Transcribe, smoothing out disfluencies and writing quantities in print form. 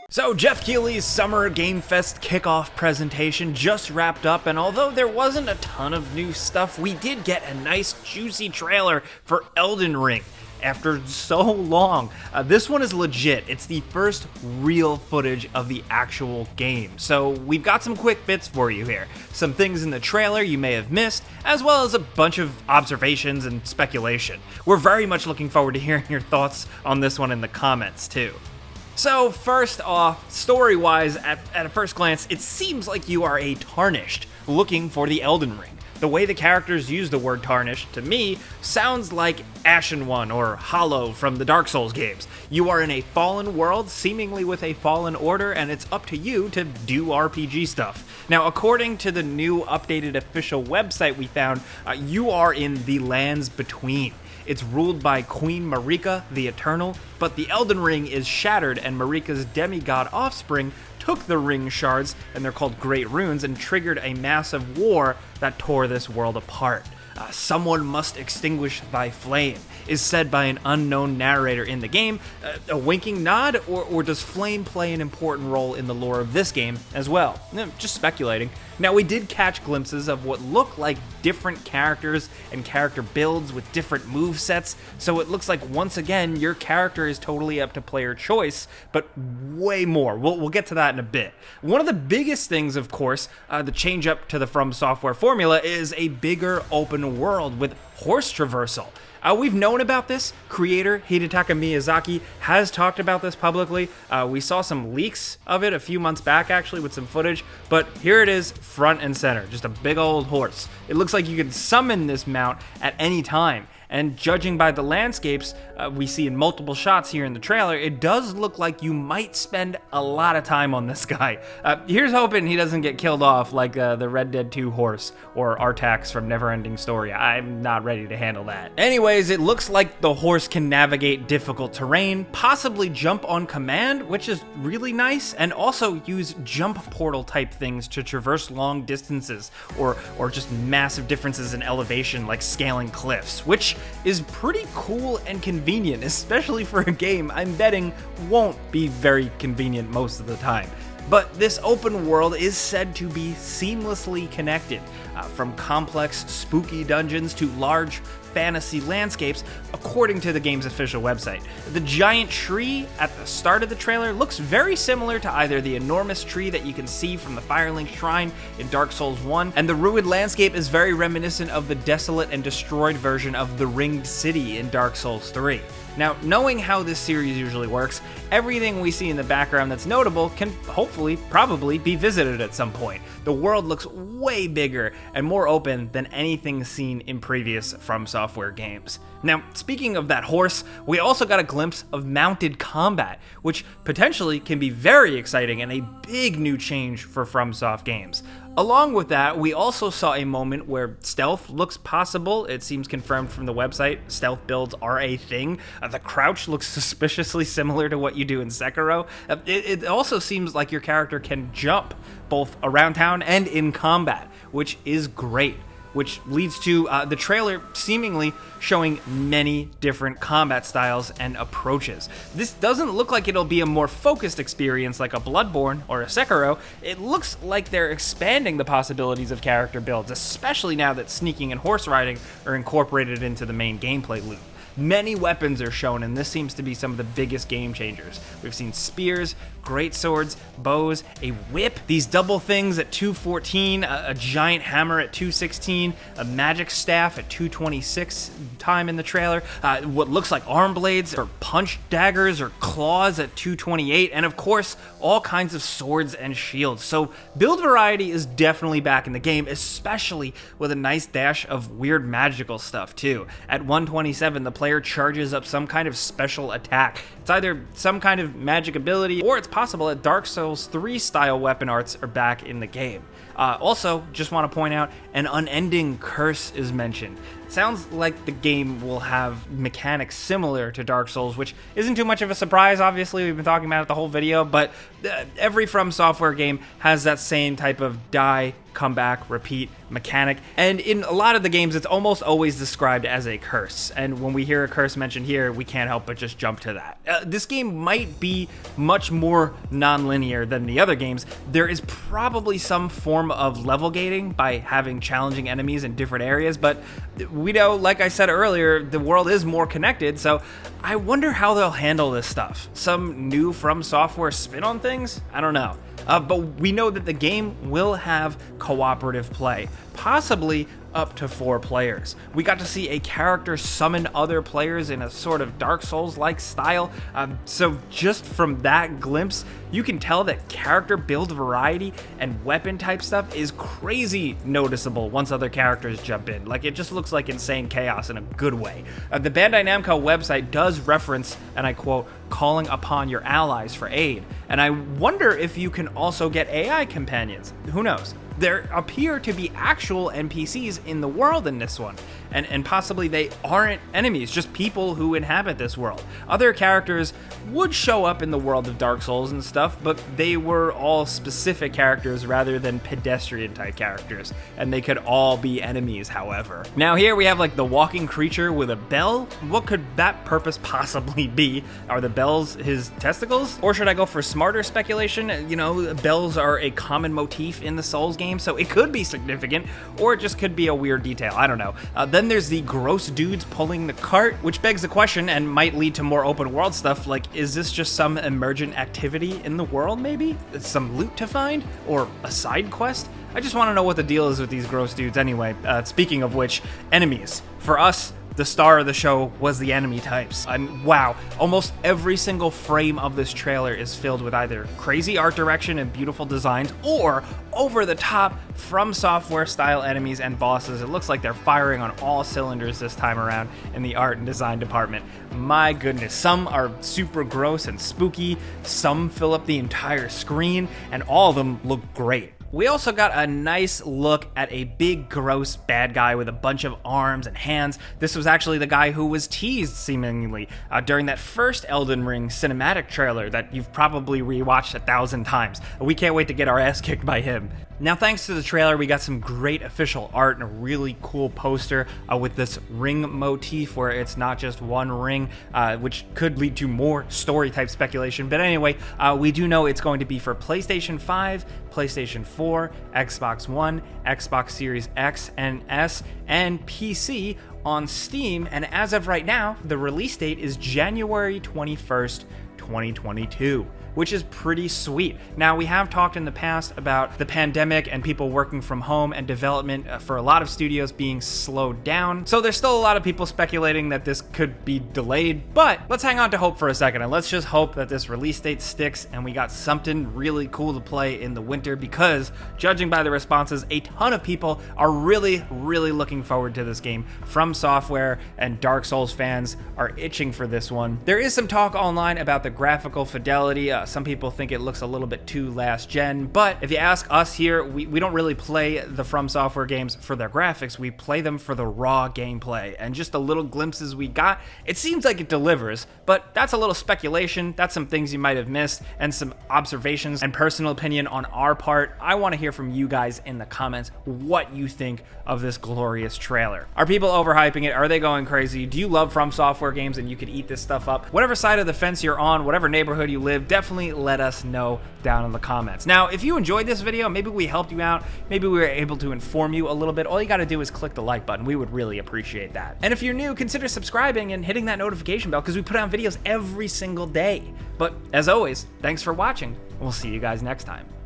So Jeff Keighley's Summer Game Fest kickoff presentation just wrapped up, and although there wasn't a ton of new stuff, we did get a nice juicy trailer for Elden Ring. After so long. This one is legit. It's the first real footage of the actual game. So we've got some quick bits for you here. Some things in the trailer you may have missed, as well as a bunch of observations and speculation. We're very much looking forward to hearing your thoughts on this one in the comments too. So first off, story-wise, at a first glance, it seems like you are a Tarnished looking for the Elden Ring. The way the characters use the word Tarnished, to me, sounds like Ashen One or Hollow from the Dark Souls games. You are in a fallen world, seemingly with a fallen order, and it's up to you to do RPG stuff. Now, according to the new updated official website we found, you are in the Lands Between. It's ruled by Queen Marika, the Eternal, but the Elden Ring is shattered, and Marika's demigod offspring took the ring shards, and they're called Great Runes, and triggered a massive war that tore this world apart. Someone must extinguish thy flame, is said by an unknown narrator in the game. A winking nod, or does flame play an important role in the lore of this game as well? Just speculating. Now, we did catch glimpses of what look like different characters and character builds with different movesets, so it looks like, once again, your character is totally up to player choice, but way more. We'll get to that in a bit. One of the biggest things, of course, the change up to the From Software formula is a bigger open world with horse traversal. We've known about this. Creator Hidetaka Miyazaki has talked about this publicly. We saw some leaks of it a few months back, actually, with some footage, but here it is, front and center, just a big old horse. It looks like you can summon this mount at any time. And judging by the landscapes we see in multiple shots here in the trailer, it does look like you might spend a lot of time on this guy. Here's hoping he doesn't get killed off like the Red Dead 2 horse or Artax from Neverending Story. I'm not ready to handle that. Anyways, it looks like the horse can navigate difficult terrain, possibly jump on command, which is really nice, and also use jump portal type things to traverse long distances or just massive differences in elevation like scaling cliffs, which is pretty cool and convenient, especially for a game I'm betting won't be very convenient most of the time. But this open world is said to be seamlessly connected, from complex, spooky dungeons to large fantasy landscapes, according to the game's official website. The giant tree at the start of the trailer looks very similar to either the enormous tree that you can see from the Firelink Shrine in Dark Souls 1, and the ruined landscape is very reminiscent of the desolate and destroyed version of the Ringed City in Dark Souls 3. Now, knowing how this series usually works, everything we see in the background that's notable can hopefully, probably, be visited at some point. The world looks way bigger and more open than anything seen in previous From Software games. Now, speaking of that horse, we also got a glimpse of mounted combat, which potentially can be very exciting and a big new change for FromSoft games. Along with that, we also saw a moment where stealth looks possible. It seems confirmed from the website. Stealth builds are a thing. The crouch looks suspiciously similar to what you do in Sekiro. It also seems like your character can jump both around town and in combat, which is great. Which leads to the trailer seemingly showing many different combat styles and approaches. This doesn't look like it'll be a more focused experience like a Bloodborne or a Sekiro. It looks like they're expanding the possibilities of character builds, especially now that sneaking and horse riding are incorporated into the main gameplay loop. Many weapons are shown, and this seems to be some of the biggest game changers. We've seen spears, great swords, bows, a whip, these double things at 214, a giant hammer at 216, a magic staff at 226 time in the trailer, what looks like arm blades or punch daggers or claws at 228, and of course, all kinds of swords and shields. So build variety is definitely back in the game, especially with a nice dash of weird magical stuff too. At 127, the player charges up some kind of special attack. It's either some kind of magic ability, or it's possible that Dark Souls 3 style weapon arts are back in the game. Also, just want to point out, an unending curse is mentioned. It sounds like the game will have mechanics similar to Dark Souls, which isn't too much of a surprise, obviously, we've been talking about it the whole video, but every From Software game has that same type of die, come back, repeat mechanic. And in a lot of the games, it's almost always described as a curse. And when we hear a curse mentioned here, we can't help but just jump to that. This game might be much more non-linear than the other games. There is probably some form of level gating by having challenging enemies in different areas, but we know, like I said earlier, the world is more connected, so I wonder how they'll handle this stuff. Some new From Software spin on things? I don't know. But we know that the game will have cooperative play, possibly up to 4 players. We got to see a character summon other players in a sort of Dark Souls-like style, so just from that glimpse, you can tell that character build variety and weapon type stuff is crazy noticeable once other characters jump in. Like, it just looks like insane chaos in a good way. The Bandai Namco website does reference, and I quote, calling upon your allies for aid, and I wonder if you can also get AI companions. Who knows? There appear to be actual NPCs in the world in this one, and possibly they aren't enemies, just people who inhabit this world. Other characters would show up in the world of Dark Souls and stuff, but they were all specific characters rather than pedestrian type characters, and they could all be enemies, however. Now here we have like the walking creature with a bell. What could that purpose possibly be? Are the bells his testicles? Or should I go for smarter speculation? You know, bells are a common motif in the Souls game, so it could be significant, or it just could be a weird detail. I don't know. Then there's the gross dudes pulling the cart, which begs the question and might lead to more open world stuff, like, is this just some emergent activity in the world maybe? Some loot to find? Or a side quest? I just want to know what the deal is with these gross dudes anyway. Speaking of which, enemies. For us, the star of the show was the enemy types. And wow, almost every single frame of this trailer is filled with either crazy art direction and beautiful designs, or over-the-top From Software style enemies and bosses. It looks like they're firing on all cylinders this time around in the art and design department. My goodness, some are super gross and spooky, some fill up the entire screen, and all of them look great. We also got a nice look at a big, gross bad guy with a bunch of arms and hands. This was actually the guy who was teased, seemingly, during that first Elden Ring cinematic trailer that you've probably rewatched 1,000 times. We can't wait to get our ass kicked by him. Now, thanks to the trailer, we got some great official art and a really cool poster with this ring motif where it's not just one ring, which could lead to more story-type speculation. But anyway, we do know it's going to be for PlayStation 5, PlayStation 4, Xbox One, Xbox Series X and S, and PC on Steam. And as of right now, the release date is January 21st, 2022. Which is pretty sweet. Now, we have talked in the past about the pandemic and people working from home and development for a lot of studios being slowed down. So there's still a lot of people speculating that this could be delayed, but let's hang on to hope for a second and let's just hope that this release date sticks and we got something really cool to play in the winter, because judging by the responses, a ton of people are really looking forward to this game. From Software and Dark Souls fans are itching for this one. There is some talk online about the graphical fidelity. Some people think it looks a little bit too last gen, but if you ask us here, we don't really play the From Software games for their graphics. We play them for the raw gameplay, and just the little glimpses we got, it seems like it delivers, but that's a little speculation. That's some things you might have missed and some observations and personal opinion on our part. I want to hear from you guys in the comments what you think of this glorious trailer. Are people overhyping it? Are they going crazy? Do you love From Software games and you could eat this stuff up? Whatever side of the fence you're on, whatever neighborhood you live, definitely let us know down in the comments. Now, if you enjoyed this video, maybe we helped you out, maybe we were able to inform you a little bit, all you got to do is click the like button. We would really appreciate that. And if you're new, consider subscribing and hitting that notification bell, because we put out videos every single day. But as always, thanks for watching. We'll see you guys next time.